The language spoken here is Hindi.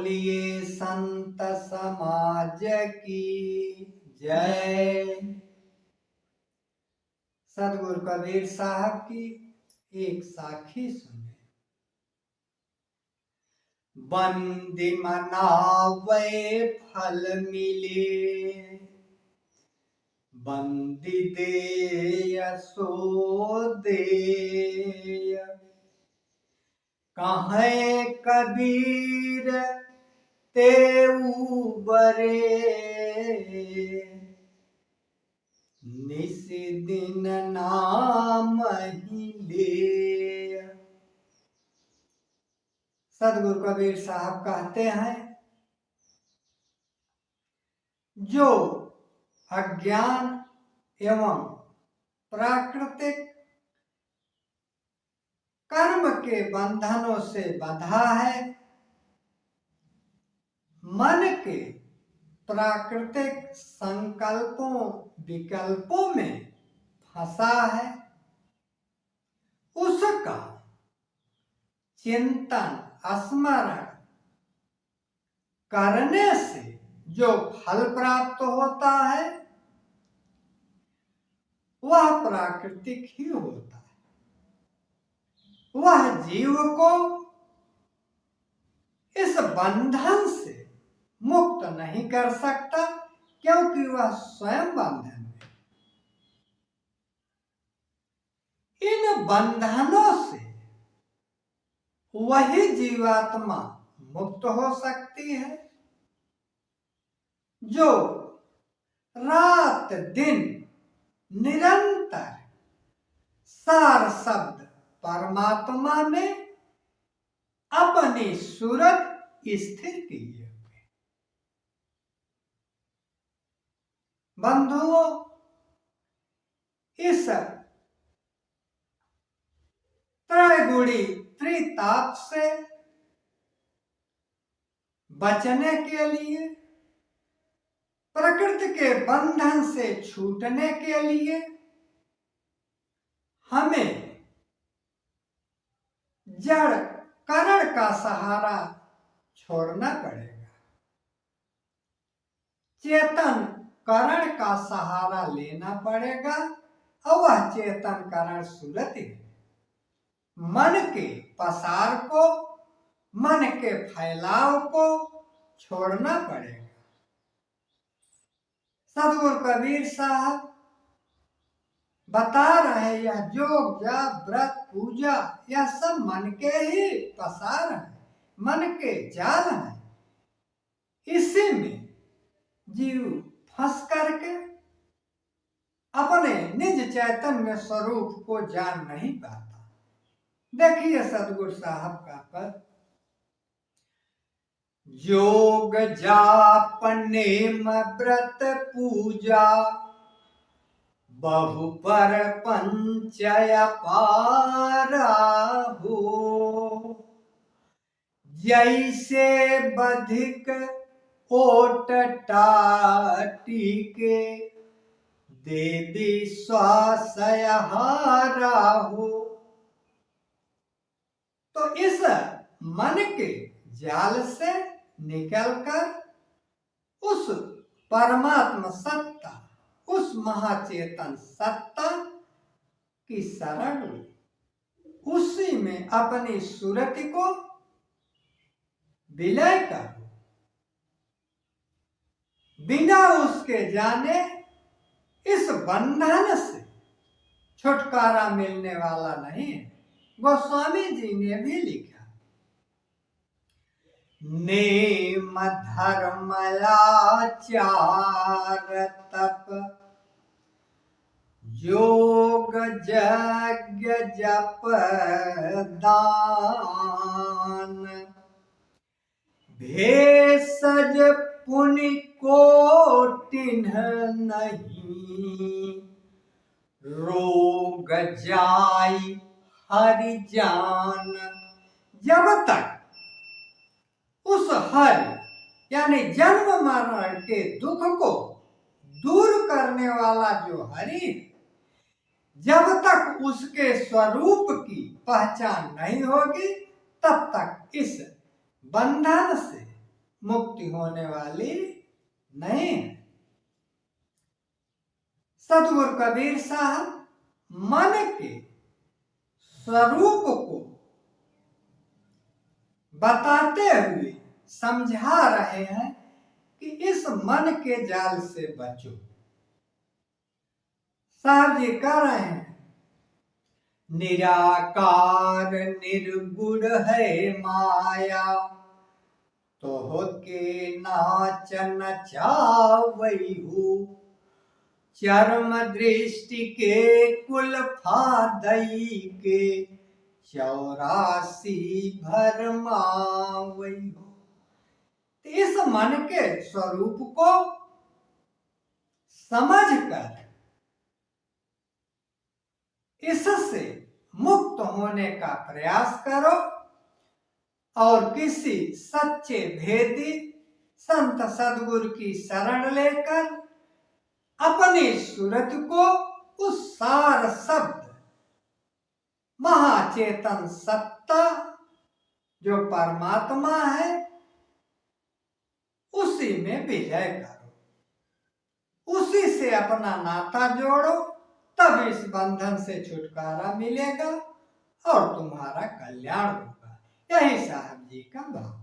बोलिए संत समाज की जय। सदगुरु कबीर साहब की एक साखी सुने। बंदी मनावे फल मिले, बंदी दे सो दे। कहे कबीर तेऊ बरे, निस दिन नाम ही ले। सदगुरु कबीर साहब कहते हैं, जो अज्ञान एवं प्राकृतिक कर्म के बंधनों से बंधा है, मन के प्राकृतिक संकल्पों विकल्पों में फंसा है, उसका चिंतन स्मरण करने से जो फल प्राप्त होता है वह प्राकृतिक ही होता है। वह जीव को इस बंधन से मुक्त नहीं कर सकता, क्योंकि वह स्वयं बंधन में। इन बंधनों से वही जीवात्मा मुक्त हो सकती है, जो रात दिन निरंतर सार शब्द परमात्मा में अपनी सूरत स्थिर किए हुए। बंधुओं, इस त्रैगुणी त्रिताप से बचने के लिए, प्रकृति के बंधन से छूटने के लिए हमें जड़ करण का सहारा छोड़ना पड़ेगा, चेतन करण का सहारा लेना पड़ेगा। और वह चेतन करण सूरत है। मन के पसार को, मन के फैलाव को छोड़ना पड़ेगा। सदगुरु कबीर साहब बता रहे, यह योग जाप व्रत पूजा यह सब मन के ही पसार है, मन के जाल है। इसी में जीव फंस करके अपने निज चैतन्य स्वरूप को जान नहीं पाता। देखिए सदगुरु साहब का पद, योग जाप नेम व्रत पूजा, बहु पर पंचय पारा हो। जैसे बधिक ओट टाटी के, देवी स्वासय हारा हो। तो इस मन के जाल से निकलकर उस परमात्मा सत्ता, उस महाचेतन सत्ता की शरण लो, उसी में अपनी सूरत को विलय करो। बिना उसके जाने इस बंधन से छुटकारा मिलने वाला नहीं है। गोस्वामी जी ने भी लिखा, नेम धर्म आचार तप, योग यज्ञ जप दान, भेषज पुनि कोटिन नहीं, रोग जाई हरि जान। जब तक उस हरि यानी जन्म मरण के दुख को दूर करने वाला जो हरि, जब तक उसके स्वरूप की पहचान नहीं होगी, तब तक इस बंधन से मुक्ति होने वाली नहीं है। सतगुरु कबीर साहब मन के स्वरूप को बताते हुए समझा रहे हैं कि इस मन के जाल से बचो। साहब जी कह रहे हैं, निराकार निर्गुण है माया, तो के नाच नचावई हो, चर्म दृष्टि के कुल फादई के 84 भरमावई हो। इस मन के स्वरूप को समझकर इससे मुक्त होने का प्रयास करो और किसी सच्चे भेदी संत सद्गुरु की शरण लेकर अपनी सूरत को उस सार शब्द महाचेतन सत्ता जो परमात्मा है उसी में विलय करो, उसी से अपना नाता जोड़ो, तब इस बंधन से छुटकारा मिलेगा और तुम्हारा कल्याण होगा। यही साहब जी का भाव।